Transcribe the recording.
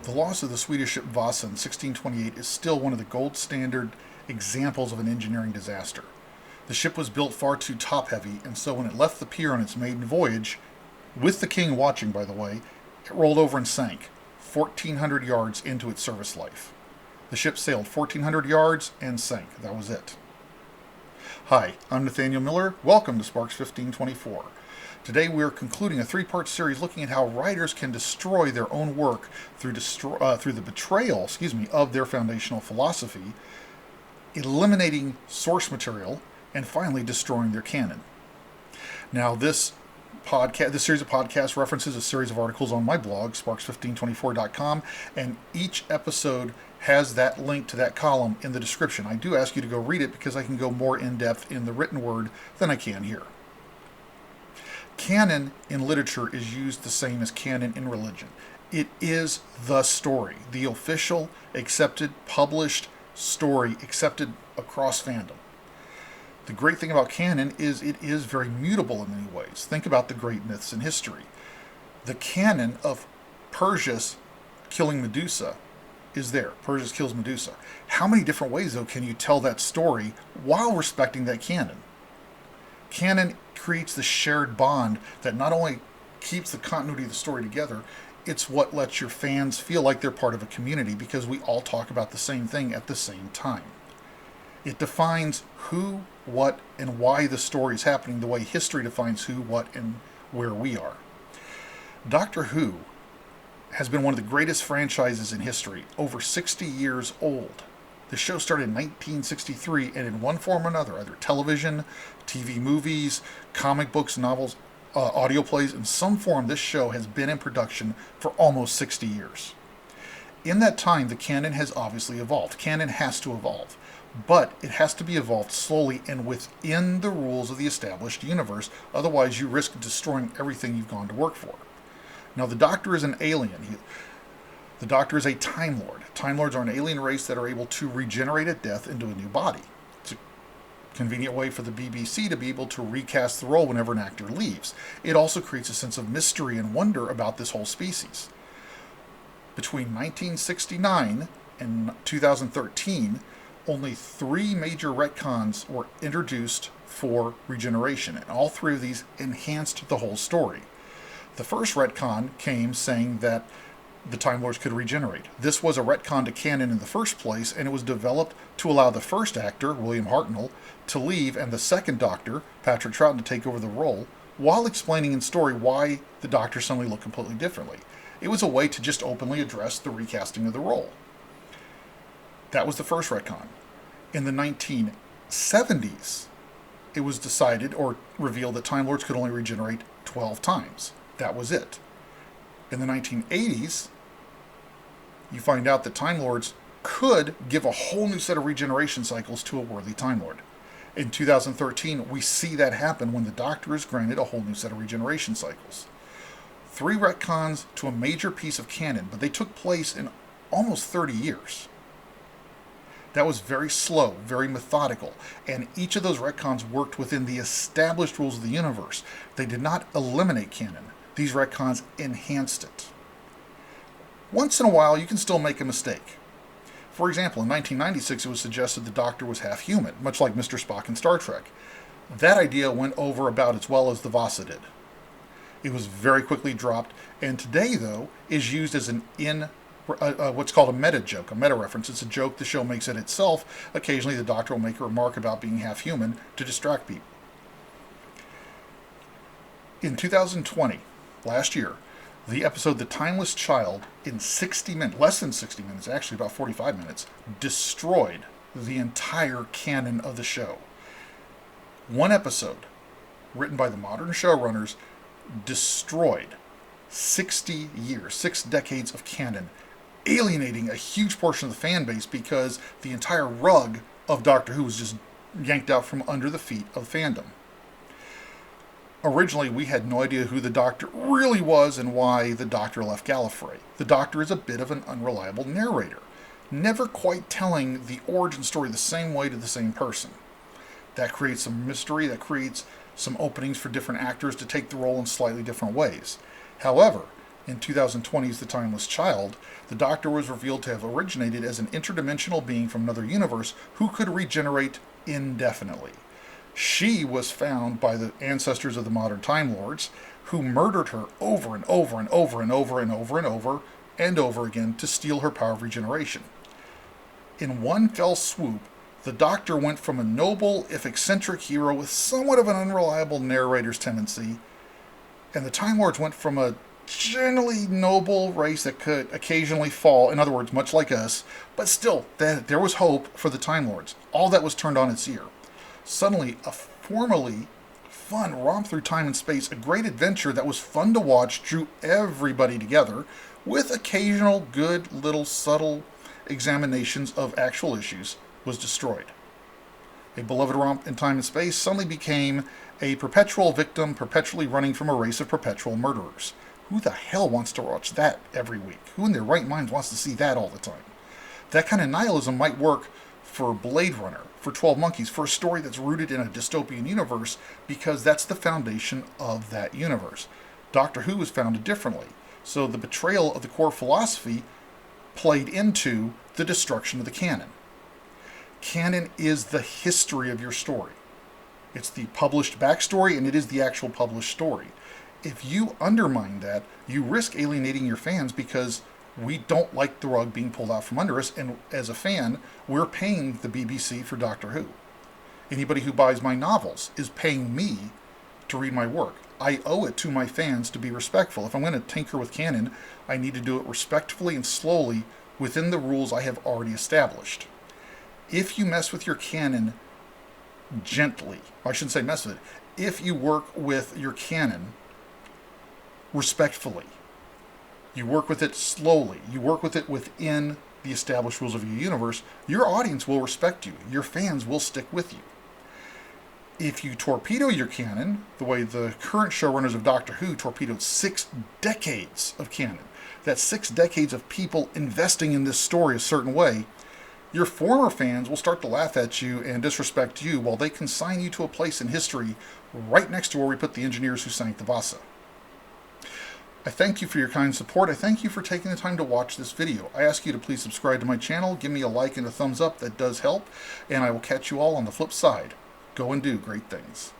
The loss of the Swedish ship Vasa in 1628 is still one of the gold standard examples of an engineering disaster. The ship was built far too top heavy, and so when it left the pier on its maiden voyage, with the king watching by the way, it rolled over and sank 1,400 yards into its service life. The ship sailed 1,400 yards and sank. That was it. Hi, I'm Nathaniel Miller. Welcome to Sparks 1524. Today we are concluding a three-part series looking at how writers can destroy their own work through the betrayal, of their foundational philosophy, eliminating source material, and finally destroying their canon. Now, this series of podcasts references a series of articles on my blog, sparks1524.com, and each episode has that link to that column in the description. I do ask you to go read it because I can go more in depth in the written word than I can here. Canon in literature is used the same as canon in religion. It is the story, the official, accepted, published story, accepted across fandom. The great thing about canon is it is very mutable in many ways. Think about the great myths in history. The canon of Perseus killing Medusa is there. Perseus kills Medusa. How many different ways, though, can you tell that story while respecting that canon? Canon creates the shared bond that not only keeps the continuity of the story together, it's what lets your fans feel like they're part of a community because we all talk about the same thing at the same time. It defines who, what, and why the story is happening the way history defines who, what, and where we are. Doctor Who has been one of the greatest franchises in history, over 60 years old. The show started in 1963, and in one form or another, either television, TV movies, comic books, novels, audio plays, in some form, this show has been in production for almost 60 years. In that time, the canon has obviously evolved. Canon has to evolve, but it has to be evolved slowly and within the rules of the established universe, otherwise you risk destroying everything you've gone to work for. Now, the Doctor is an alien. The Doctor is a Time Lord. Time Lords are an alien race that are able to regenerate at death into a new body. It's a convenient way for the BBC to be able to recast the role whenever an actor leaves. It also creates a sense of mystery and wonder about this whole species. Between 1969 and 2013, only 3 major retcons were introduced for regeneration, and all 3 of these enhanced the whole story. The first retcon came saying that the Time Lords could regenerate. This was a retcon to canon in the first place, and it was developed to allow the first actor, William Hartnell, to leave and the second Doctor, Patrick Troughton, to take over the role, while explaining in story why the Doctor suddenly looked completely differently. It was a way to just openly address the recasting of the role. That was the first retcon. In the 1970s, it was decided or revealed that Time Lords could only regenerate 12 times. That was it. In the 1980s, you find out that Time Lords could give a whole new set of regeneration cycles to a worthy Time Lord. In 2013, we see that happen when the Doctor is granted a whole new set of regeneration cycles. 3 retcons to a major piece of canon, but they took place in almost 30 years. That was very slow, very methodical, and each of those retcons worked within the established rules of the universe. They did not eliminate canon. These retcons enhanced it. Once in a while, you can still make a mistake. For example, in 1996, it was suggested the Doctor was half human, much like Mr. Spock in Star Trek. That idea went over about as well as the Vasa did. It was very quickly dropped, and today, though, is used as what's called a meta joke, a meta reference. It's a joke the show makes at itself. Occasionally, the Doctor will make a remark about being half human to distract people. In 2020, last year, the episode The Timeless Child, in 60 minutes, less than 60 minutes, actually about 45 minutes, destroyed the entire canon of the show. One episode, written by the modern showrunners, destroyed 60 years, 6 decades of canon, alienating a huge portion of the fan base because the entire rug of Doctor Who was just yanked out from under the feet of fandom. Originally, we had no idea who the Doctor really was and why the Doctor left Gallifrey. The Doctor is a bit of an unreliable narrator, never quite telling the origin story the same way to the same person. That creates some mystery, that creates some openings for different actors to take the role in slightly different ways. However, In 2020's The Timeless Child, the Doctor was revealed to have originated as an interdimensional being from another universe who could regenerate indefinitely. She was found by the ancestors of the modern Time Lords, who murdered her over and over and over and over and over and over and over again to steal her power of regeneration. In one fell swoop, the Doctor went from a noble, if eccentric hero with somewhat of an unreliable narrator's tendency, and the Time Lords went from a generally noble race that could occasionally fall, in other words, much like us, but still, there was hope for the Time Lords. All that was turned on its ear. Suddenly, a formerly fun romp through time and space, a great adventure that was fun to watch, drew everybody together, with occasional good little subtle examinations of actual issues, was destroyed. A beloved romp in time and space suddenly became a perpetual victim, perpetually running from a race of perpetual murderers. Who the hell wants to watch that every week? Who in their right mind wants to see that all the time? That kind of nihilism might work for Blade Runner, for 12 Monkeys, for a story that's rooted in a dystopian universe, because that's the foundation of that universe. Doctor Who was founded differently, so the betrayal of the core philosophy played into the destruction of the canon. Canon is the history of your story. It's the published backstory, and it is the actual published story. If you undermine that, you risk alienating your fans, because we don't like the rug being pulled out from under us, and as a fan, we're paying the BBC for Doctor Who. Anybody who buys my novels is paying me to read my work. I owe it to my fans to be respectful. If I'm going to tinker with canon, I need to do it respectfully and slowly within the rules I have already established. If you mess with your canon gently, I shouldn't say mess with it, if you work with your canon respectfully, you work with it slowly, you work with it within the established rules of your universe, your audience will respect you. Your fans will stick with you. If you torpedo your canon, the way the current showrunners of Doctor Who torpedoed 6 decades of canon, that's 6 decades of people investing in this story a certain way, your former fans will start to laugh at you and disrespect you, while they consign you to a place in history right next to where we put the engineers who sank the Vasa. I thank you for your kind support. I thank you for taking the time to watch this video. I ask you to please subscribe to my channel, give me a like and a thumbs up, that does help, and I will catch you all on the flip side. Go and do great things.